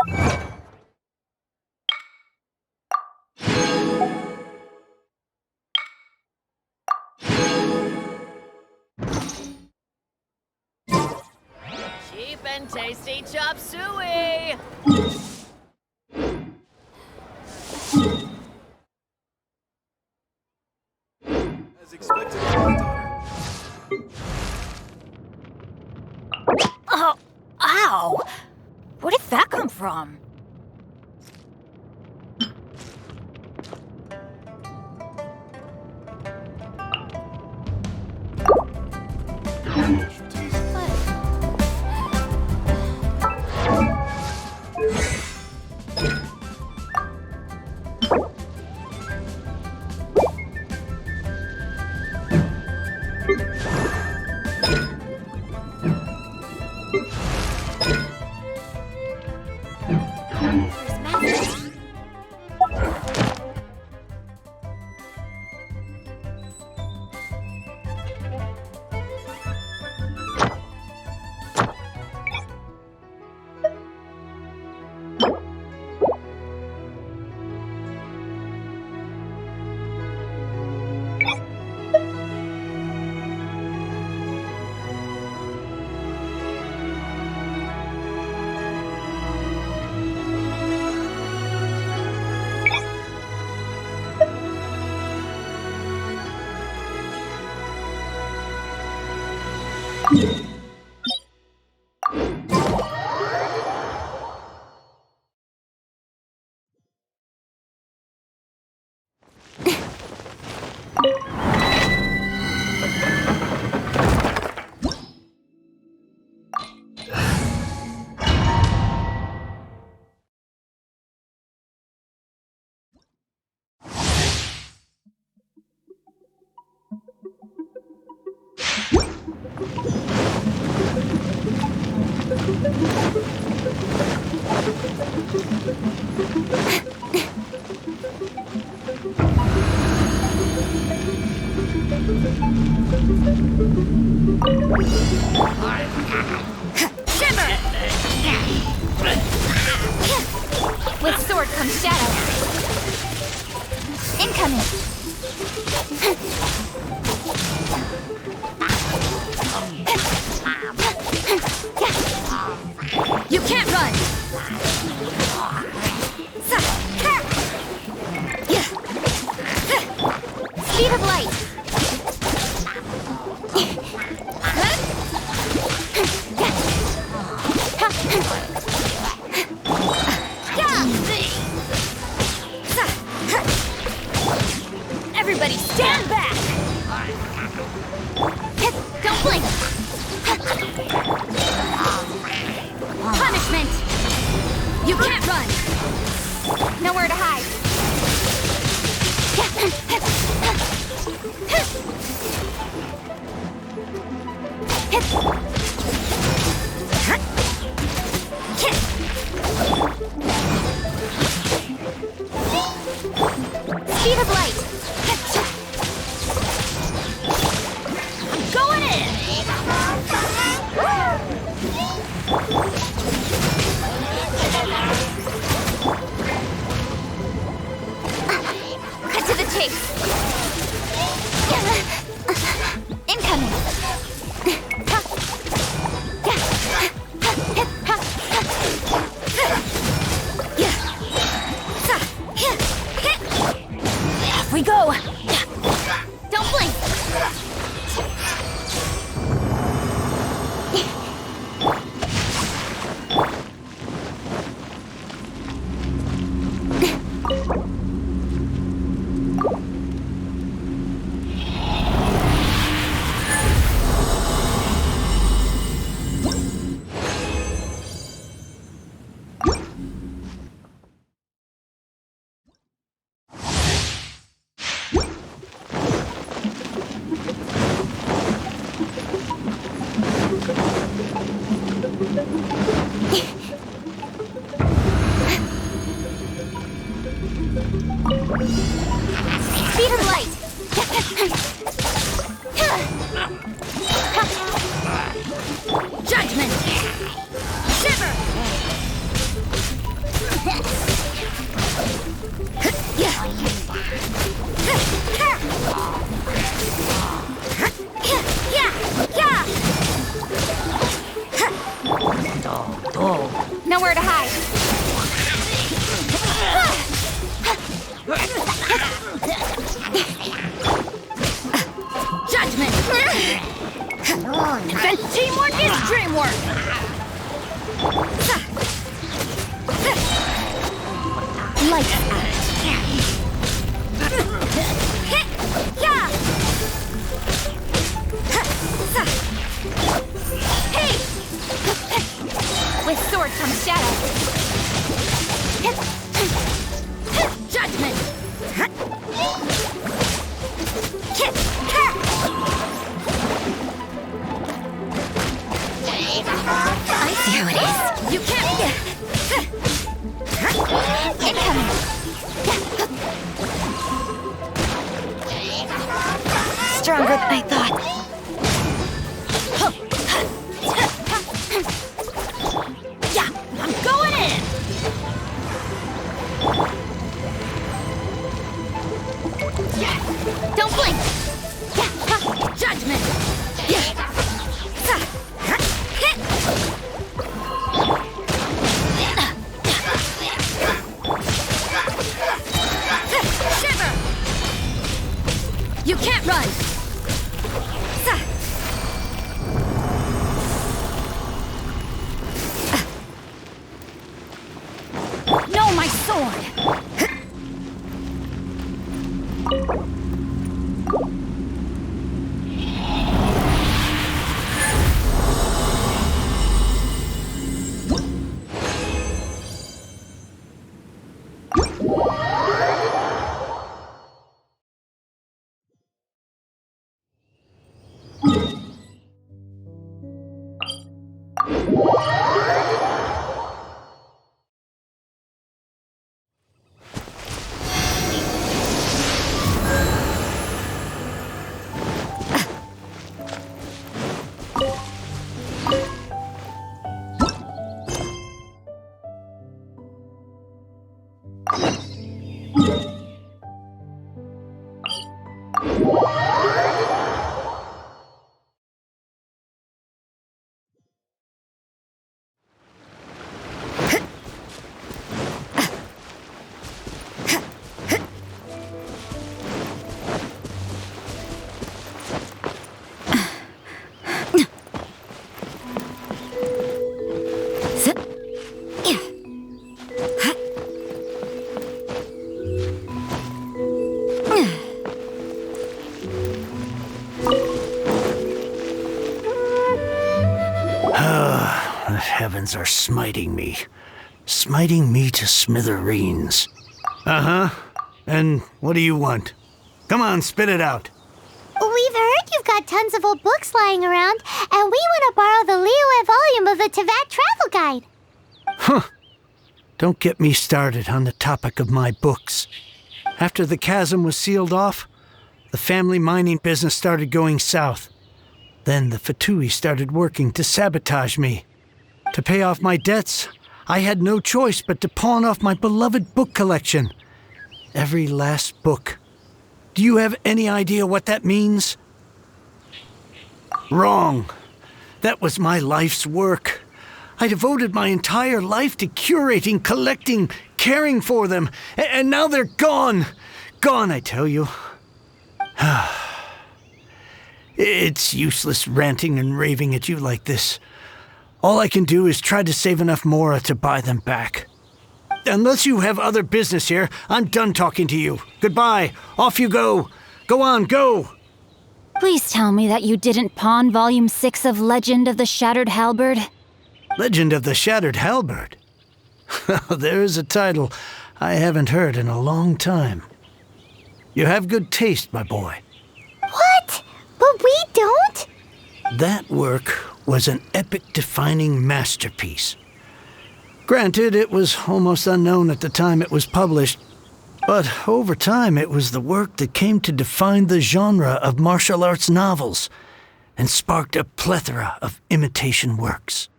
Cheap and tasty chop suey! As expected, my daughter. Oh, ow! Where did that come from? With sword comes shadow. Incoming. You can't run. Speed of light. Everybody stand back! Don't blink! Punishment! You can't run! Nowhere to hide! Speed of light! I'm going in! Cut to the chase! Incoming! Nowhere to hide. Judgment! And teamwork is dreamwork! Lights out. Yeah! Hey! With sword comes shadow. Judgment! I see how it is. You can't... Incoming. Stronger than I thought. Yeah, I'm going in! Don't blink. Judgment! Shiver. You can't run. No, my sword. The heavens are smiting me to smithereens. Uh-huh. And what do you want? Come on, spit it out. We've heard you've got tons of old books lying around, and we want to borrow the Liyue volume of the Teyvat Travel Guide. Huh. Don't get me started on the topic of my books. After the chasm was sealed off, the family mining business started going south. Then the Fatui started working to sabotage me. To pay off my debts, I had no choice but to pawn off my beloved book collection. Every last book. Do you have any idea what that means? Wrong. That was my life's work. I devoted my entire life to curating, collecting, caring for them, and now they're gone. Gone, I tell you. It's useless ranting and raving at you like this. All I can do is try to save enough Mora to buy them back. Unless you have other business here, I'm done talking to you. Goodbye. Off you go. Go on, go. Please tell me that you didn't pawn Volume 6 of Legend of the Shattered Halberd. Legend of the Shattered Halberd? There's a title I haven't heard in a long time. You have good taste, my boy. What? But we don't? That work was an epic-defining masterpiece. Granted, it was almost unknown at the time it was published, but over time it was the work that came to define the genre of martial arts novels and sparked a plethora of imitation works.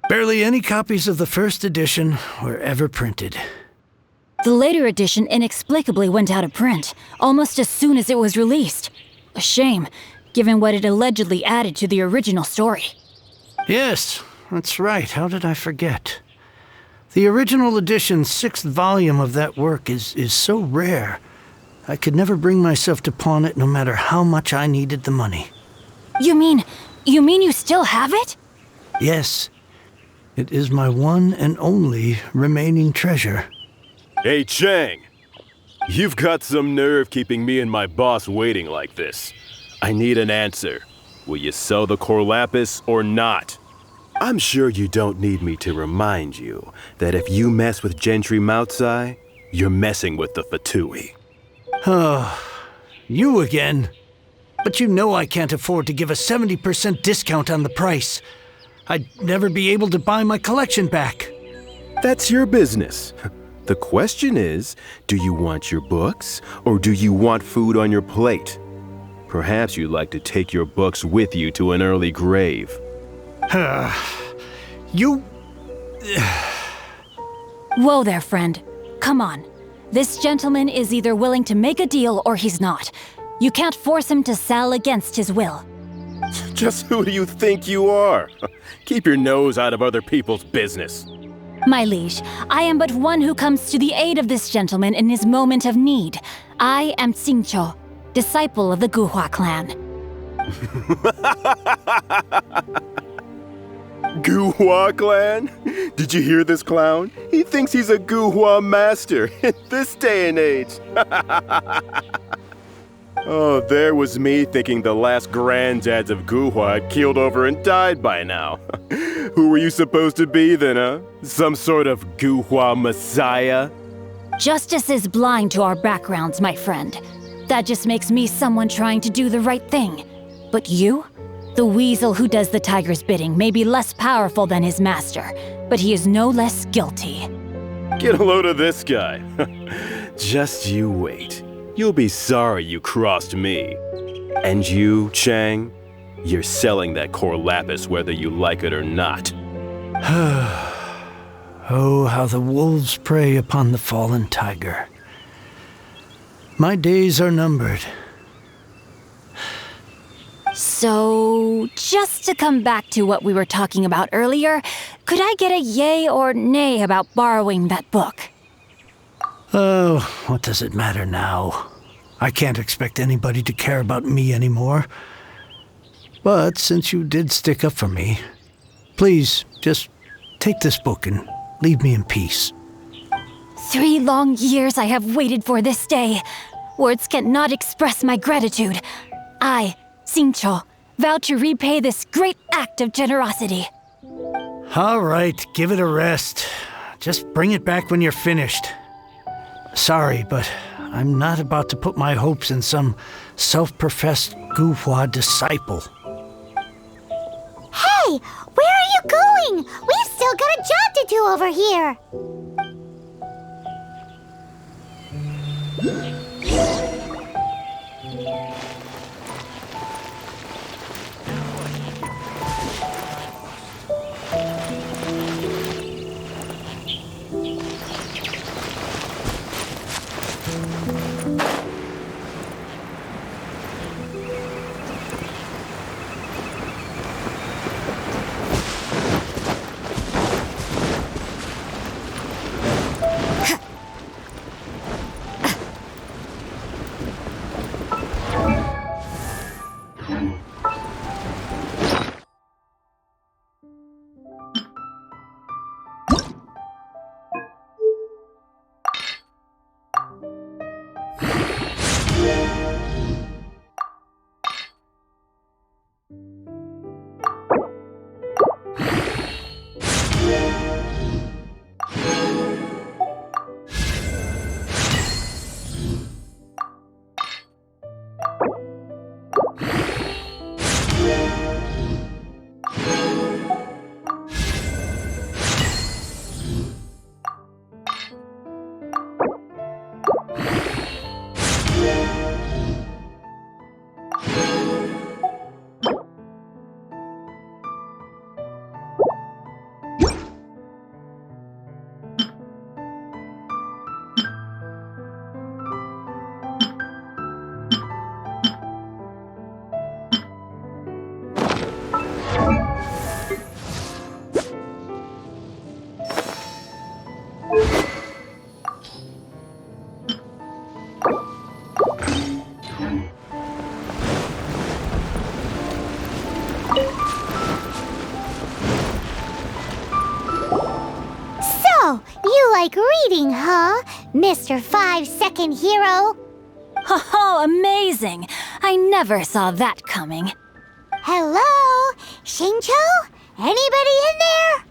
Barely any copies of the first edition were ever printed. The later edition inexplicably went out of print, almost as soon as it was released. A shame, given what it allegedly added to the original story. Yes, that's right. How did I forget? The original edition's 6th volume of that work is so rare. I could never bring myself to pawn it no matter how much I needed the money. You mean you still have it? Yes. It is my one and only remaining treasure. Hey, Chang! You've got some nerve keeping me and my boss waiting like this. I need an answer. Will you sell the core lapis or not? I'm sure you don't need me to remind you that if you mess with Gentry Moutsai, you're messing with the Fatui. Oh, you again. But you know I can't afford to give a 70% discount on the price. I'd never be able to buy my collection back. That's your business. The question is, do you want your books or do you want food on your plate? Perhaps you'd like to take your books with you to an early grave. You... Whoa there, friend. Come on. This gentleman is either willing to make a deal or he's not. You can't force him to sell against his will. Just who do you think you are? Keep your nose out of other people's business. My liege, I am but one who comes to the aid of this gentleman in his moment of need. I am Xingqiu, disciple of the Guhua clan. Guhua clan? Did you hear this clown? He thinks he's a Guhua master in this day and age. Oh, there was me thinking the last granddads of Guhua had keeled over and died by now. Who were you supposed to be then, huh? Some sort of Guhua messiah? Justice is blind to our backgrounds, my friend. That just makes me someone trying to do the right thing. But you? The weasel who does the tiger's bidding may be less powerful than his master, but he is no less guilty. Get a load of this guy. Just you wait. You'll be sorry you crossed me. And you, Chang, you're selling that core lapis whether you like it or not. Oh, how the wolves prey upon the fallen tiger. My days are numbered. So, just to come back to what we were talking about earlier, could I get a yay or nay about borrowing that book? Oh, what does it matter now? I can't expect anybody to care about me anymore. But since you did stick up for me, please just take this book and leave me in peace. 3 long years I have waited for this day. Words cannot express my gratitude. I, Xingqiu, vow to repay this great act of generosity. All right, give it a rest. Just bring it back when you're finished. Sorry, but I'm not about to put my hopes in some self-professed Guhua disciple. Hey, where are you going? We've still got a job to do over here. Oh, you like reading, huh, Mr. 5-second hero? Oh, amazing! I never saw that coming. Hello? Shincho? Anybody in there?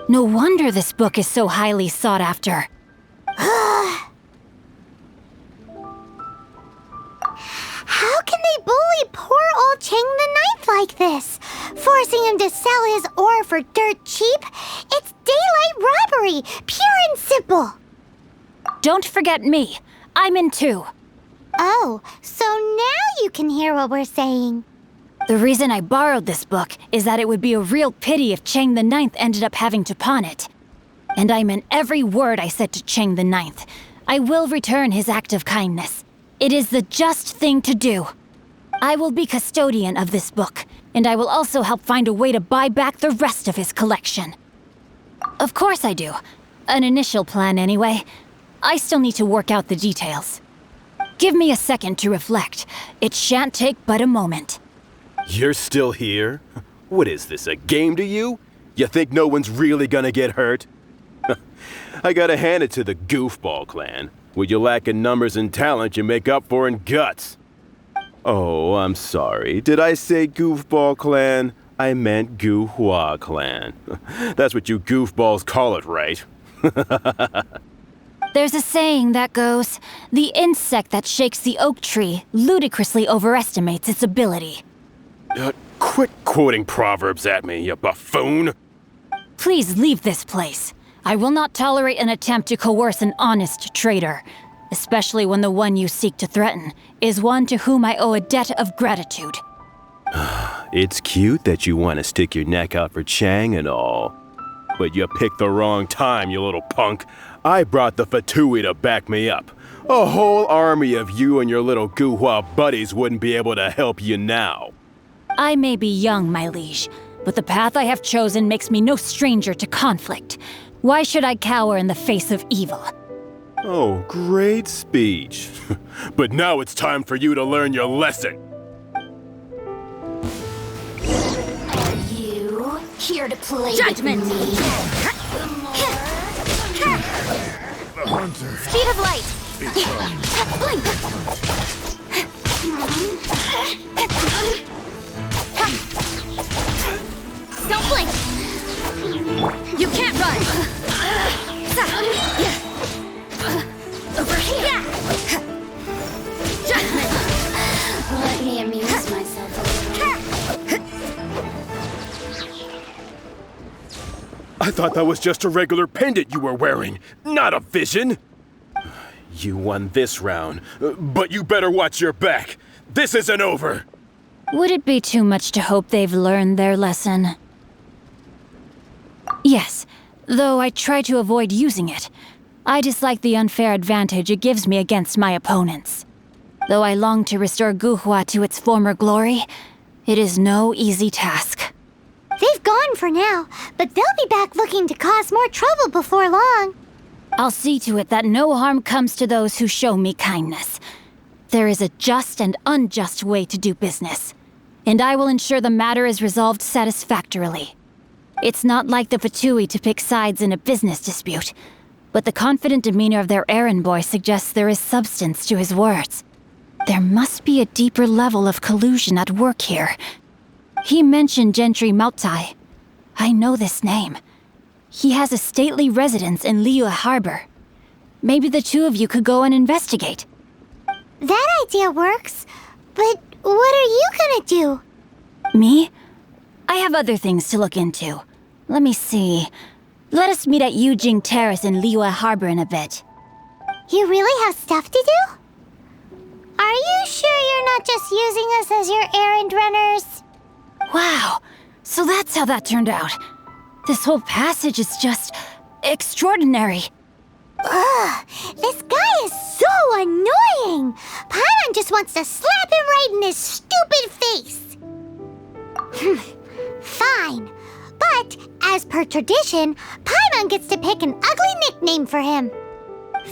No wonder this book is so highly sought after. How can they bully poor old Chang the Ninth like this? Forcing him to sell his ore for dirt cheap? It's daylight robbery, pure and simple. Don't forget me. I'm in too. Oh, so now you can hear what we're saying. The reason I borrowed this book is that it would be a real pity if Chang the Ninth ended up having to pawn it. And I meant every word I said to Chang the Ninth. I will return his act of kindness. It is the just thing to do. I will be custodian of this book, and I will also help find a way to buy back the rest of his collection. Of course I do. An initial plan, anyway. I still need to work out the details. Give me a second to reflect. It shan't take but a moment. You're still here? What is this, a game to you? You think no one's really gonna get hurt? I gotta hand it to the Goofball clan. What you lack in numbers and talent, you make up for in guts. Oh, I'm sorry. Did I say Goofball clan? I meant Guhua clan. That's what you goofballs call it, right? There's a saying that goes, the insect that shakes the oak tree ludicrously overestimates its ability. Quit quoting proverbs at me, you buffoon! Please leave this place. I will not tolerate an attempt to coerce an honest trader, especially when the one you seek to threaten is one to whom I owe a debt of gratitude. It's cute that you want to stick your neck out for Chang and all. But you picked the wrong time, you little punk. I brought the Fatui to back me up. A whole army of you and your little Guhua buddies wouldn't be able to help you now. I may be young, my liege, but the path I have chosen makes me no stranger to conflict. Why should I cower in the face of evil? Oh, great speech. But now it's time for you to learn your lesson. You here to play judgment. Speed of light. Don't blink. You can't run. Over here. Judgment. Let me amuse myself a little. I thought that was just a regular pendant you were wearing, not a vision. You won this round, but you better watch your back. This isn't over. Would it be too much to hope they've learned their lesson? Yes, though I try to avoid using it. I dislike the unfair advantage it gives me against my opponents. Though I long to restore Guhua to its former glory, it is no easy task. They've gone for now, but they'll be back looking to cause more trouble before long. I'll see to it that no harm comes to those who show me kindness. There is a just and unjust way to do business, and I will ensure the matter is resolved satisfactorily. It's not like the Fatui to pick sides in a business dispute, but the confident demeanor of their errand boy suggests there is substance to his words. There must be a deeper level of collusion at work here. He mentioned Gentry Maotai. I know this name. He has a stately residence in Liyue Harbor. Maybe the two of you could go and investigate. That idea works, but what are you gonna do? Me? I have other things to look into. Let me see. Let us meet at Yujing Terrace in Liyue Harbor in a bit. You really have stuff to do? Are you sure you're not just using us as your errand runners? Wow, so that's how that turned out. This whole passage is just extraordinary. Ugh, this guy is so annoying! Paimon just wants to slap him right in his stupid face! Fine, but as per tradition, Paimon gets to pick an ugly nickname for him.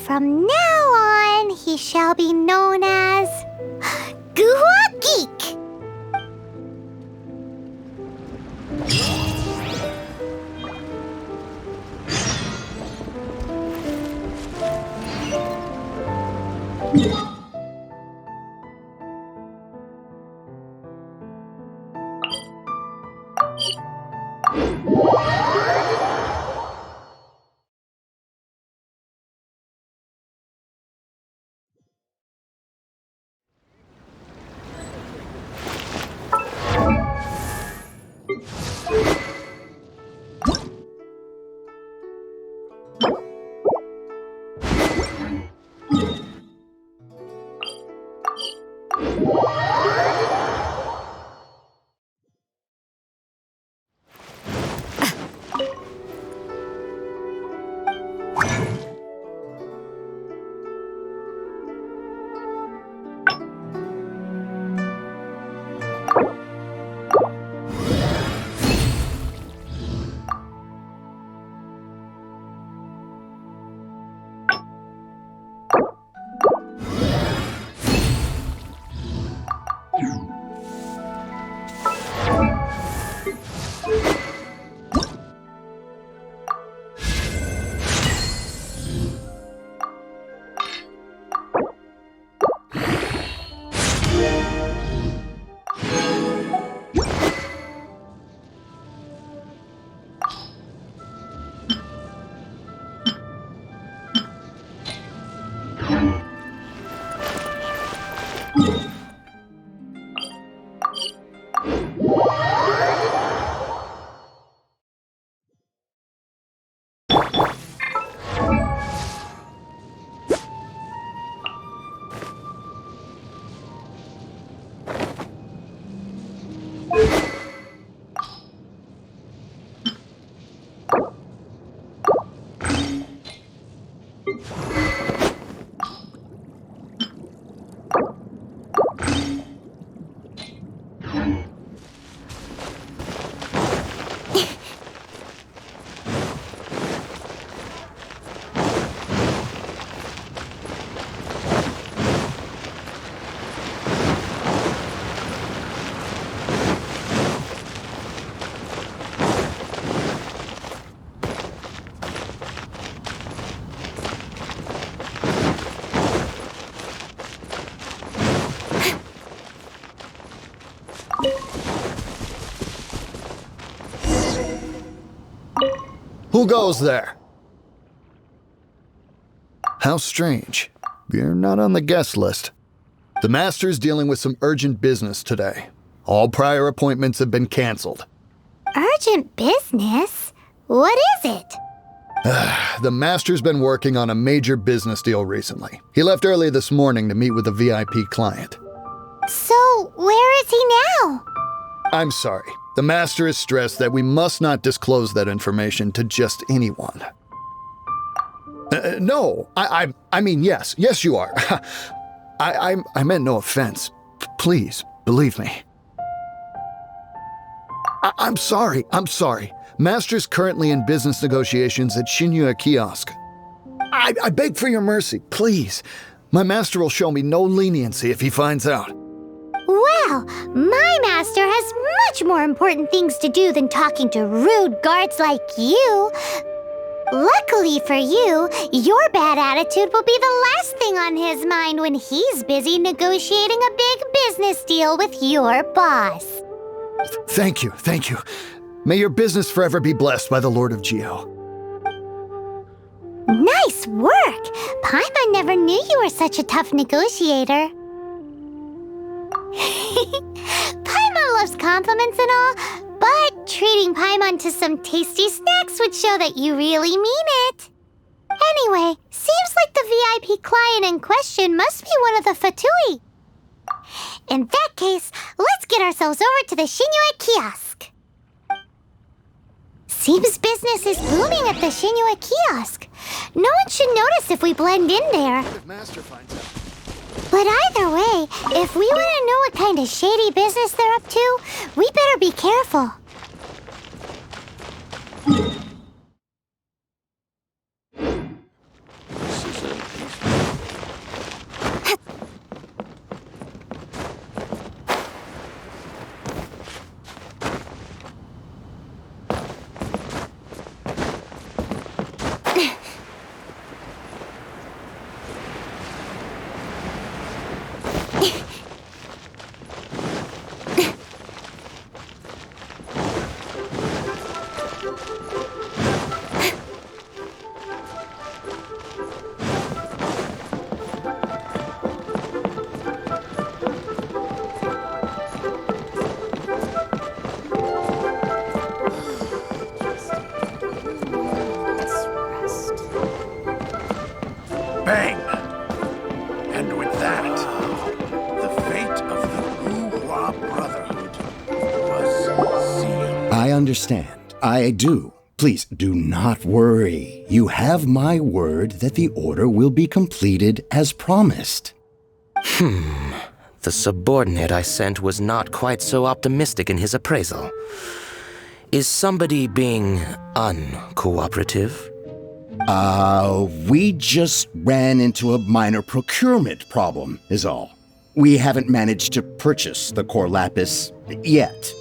From now on, he shall be known as Guhua Geek. Who goes there? How strange. You're not on the guest list. The Master's dealing with some urgent business today. All prior appointments have been canceled. Urgent business? What is it? The Master's been working on a major business deal recently. He left early this morning to meet with a VIP client. So, where is he now? I'm sorry. The Master is stressed that we must not disclose that information to just anyone. No, I mean, yes. Yes, you are. I meant no offense. Please, believe me. I'm sorry. Master's currently in business negotiations at Shinya Kiosk. I beg for your mercy, please. My master will show me no leniency if he finds out. Well, my master has much more important things to do than talking to rude guards like you. Luckily for you, your bad attitude will be the last thing on his mind when he's busy negotiating a big business deal with your boss. Thank you. May your business forever be blessed by the Lord of Geo. Nice work! Paimon never knew you were such a tough negotiator. Paimon loves compliments and all, but treating Paimon to some tasty snacks would show that you really mean it. Anyway, seems like the VIP client in question must be one of the Fatui. In that case, let's get ourselves over to the Shinue Kiosk. Seems business is booming at the Shinue Kiosk. No one should notice if we blend in there. If Master finds out. But either way, if we want to know what kind of shady business they're up to, we better be careful. Bang! And with that, the fate of the Wu-Hua Brotherhood was sealed. I understand. I do. Please do not worry. You have my word that the order will be completed as promised. The subordinate I sent was not quite so optimistic in his appraisal. Is somebody being uncooperative? We just ran into a minor procurement problem, is all. We haven't managed to purchase the core lapis yet.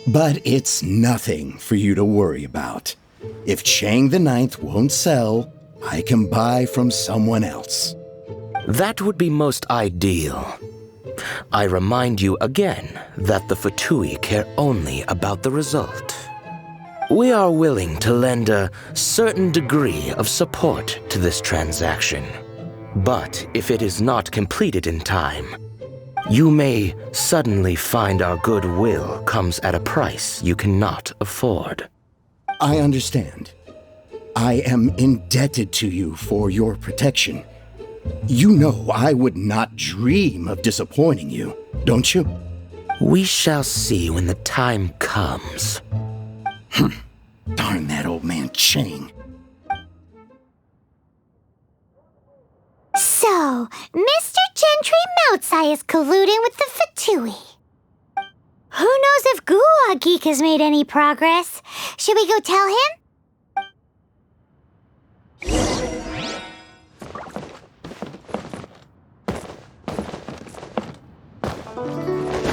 But it's nothing for you to worry about. If Chang the Ninth won't sell, I can buy from someone else. That would be most ideal. I remind you again that the Fatui care only about the result. We are willing to lend a certain degree of support to this transaction. But if it is not completed in time, you may suddenly find our goodwill comes at a price you cannot afford. I understand. I am indebted to you for your protection. You know I would not dream of disappointing you, don't you? We shall see when the time comes. Darn that old man Chang. So, Mr. Gentry Moutsai is colluding with the Fatui. Who knows if Gua Geek has made any progress? Should we go tell him?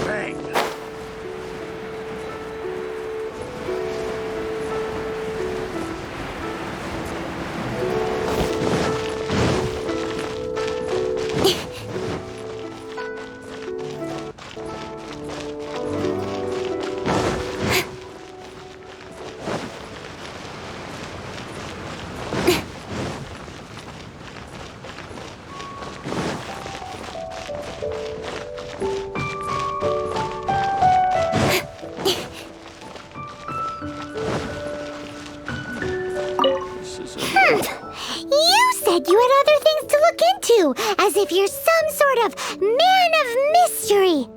Bang! You said you had other things to look into, as if you're some sort of man of mystery.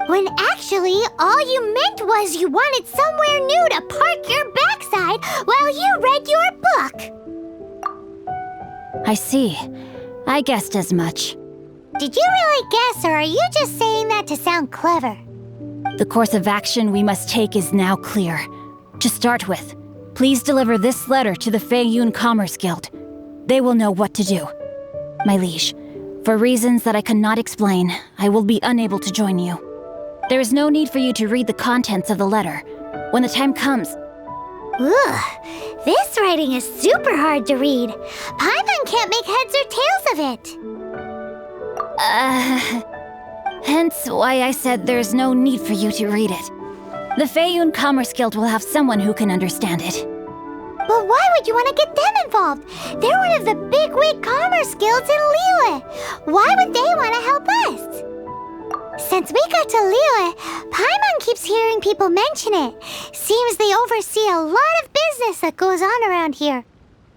When actually, all you meant was you wanted somewhere new to park your backside while you read your book. I see. I guessed as much. Did you really guess, or are you just saying that to sound clever? The course of action we must take is now clear. To start with, please deliver this letter to the Feiyun Commerce Guild. They will know what to do. My liege, for reasons that I cannot explain, I will be unable to join you. There is no need for you to read the contents of the letter. When the time comes... Ugh, this writing is super hard to read. Paimon can't make heads or tails of it. Hence why I said there's no need for you to read it. The Feiyun Commerce Guild will have someone who can understand it. But why would you want to get them involved? They're one of the bigwig commerce guilds in Liyue. Why would they want to help us? Since we got to Liyue, Paimon keeps hearing people mention it. Seems they oversee a lot of business that goes on around here.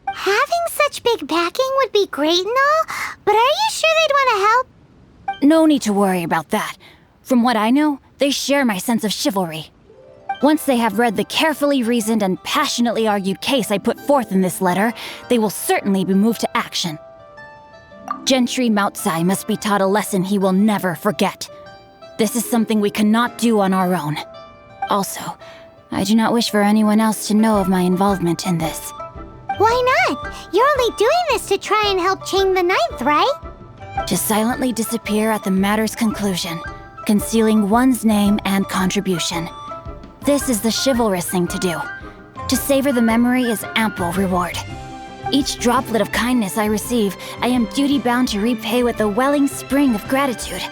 Having such big backing would be great and all, but are you sure they'd want to help? No need to worry about that. From what I know, they share my sense of chivalry. Once they have read the carefully reasoned and passionately argued case I put forth in this letter, they will certainly be moved to action. Gentry Moutsai must be taught a lesson he will never forget. This is something we cannot do on our own. Also, I do not wish for anyone else to know of my involvement in this. Why not? You're only doing this to try and help Chang the Ninth, right? To silently disappear at the matter's conclusion, concealing one's name and contribution. This is the chivalrous thing to do. To savor the memory is ample reward. Each droplet of kindness I receive, I am duty-bound to repay with a welling spring of gratitude.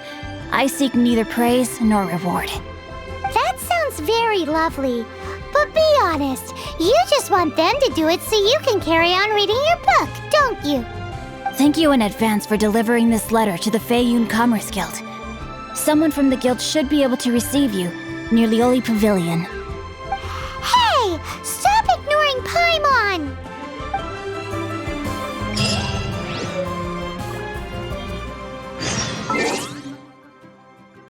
I seek neither praise nor reward. That sounds very lovely. But be honest, you just want them to do it so you can carry on reading your book, don't you? Thank you in advance for delivering this letter to the Feiyun Commerce Guild. Someone from the guild should be able to receive you near Lioli Pavilion.